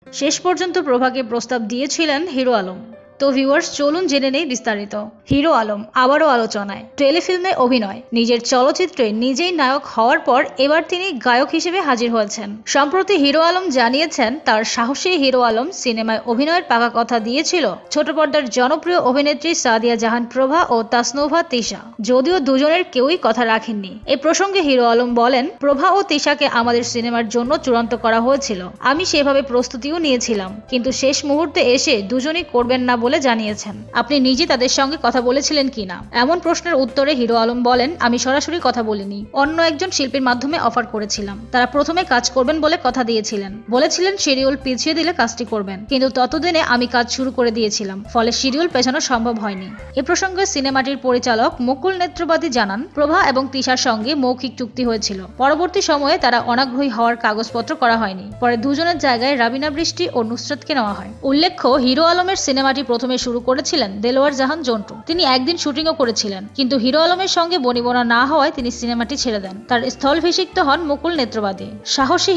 শেষ পর্যন্ত প্রভাকে প্রস্তাব দিয়েছিলেন হিরো আলম। তো ভিউয়ার্স, চলুন জেনে নেই বিস্তারিত। হিরো আলম আবারও আলোচনায়। টেলিফিল্মে অভিনয়, নিজের চলচ্চিত্রে নিজেই নায়ক হওয়ার পর এবার তিনি গায়ক হিসেবে হাজির হয়েছেন। সম্প্রতি হিরো আলম জানিয়েছেন তার সাহসী হিরো আলম সিনেমায় অভিনয়ের পাকা কথা দিয়েছিল ছোট পর্দার জনপ্রিয় অভিনেত্রী সাদিয়া জাহান প্রভা ও তাসনুভা তিশা, যদিও দুজনের কেউই কথা রাখেননি। এই প্রসঙ্গে হিরো আলম বলেন, প্রভা ও তিশাকে আমাদের সিনেমার জন্য চূড়ান্ত করা হয়েছিল, আমি সেভাবে প্রস্তুতিও নিয়েছিলাম, কিন্তু শেষ মুহূর্তে এসে দুজনই করবেন না বলে জানিয়েছেন। আপনি নিজে তাদের সঙ্গে কথা বলেছিলেন কিনা? এমন প্রশ্নের উত্তরে হিরো আলম বলেন, আমি সরাসরি কথা বলিনি, অন্য একজন শিল্পীর মাধ্যমে অফার করেছিলাম। তারা প্রথমে কাজ করবেন বলে কথা দিয়েছিলেন, বলেছিলেন শিডিউল পিছিয়ে দিলে কাজটি করবেন, কিন্তু ততদিনে আমি কাজ শুরু করে দিয়েছিলাম, ফলে শিডিউল পেছানো সম্ভব হয়নি। এ প্রসঙ্গে সিনেমাটির পরিচালক মুকুল নেত্রবাদী জানান, প্রভা এবং তিশার সঙ্গে মৌখিক চুক্তি হয়েছিল, পরবর্তী সময়ে তারা অনাগ্রহী হওয়ার কাগজপত্র করা হয়নি, পরে দুজনের জায়গায় রাবিনা বৃষ্টি ও নুসরাতকে নেওয়া হয়। উল্লেখ্য, হিরো আলমের সিনেমাটি প্রথমে শুরু করেছিলেন দেলোয়ার জাহান জন্টু। তিনি একদিন শুটিংও করেছিলেন, কিন্তু হিরো আলমের সঙ্গে বনিবনা না হওয়ায় তিনি সিনেমাটি ছেড়ে দেন। তার স্থলভিষিক্ত হন মুকুল নেত্রবাদী। সাহসী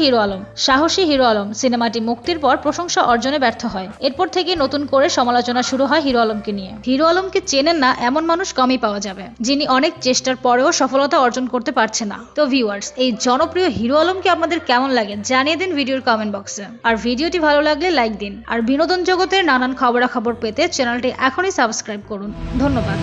হিরো আলম সিনেমাটি মুক্তির পর প্রশংসা অর্জনে ব্যর্থ হয়। এরপর থেকে নতুন করে সমালোচনা শুরু হয় হিরো আলমকে নিয়ে। হিরো আলমকে চেনেন না এমন মানুষ কমই পাওয়া যাবে, যিনি অনেক চেষ্টার পরেও সফলতা অর্জন করতে পারছে না। তো ভিউয়ার্স, এই জনপ্রিয় হিরো আলমকে আপনাদের কেমন লাগে জানিয়ে দিন ভিডিওর কমেন্ট বক্সে। আর ভিডিওটি ভালো লাগলে লাইক দিন। আর বিনোদন জগতের নানান খবরাখবর পেতে চ্যানেলটি এখনই সাবস্ক্রাইব করুন। ধন্যবাদ।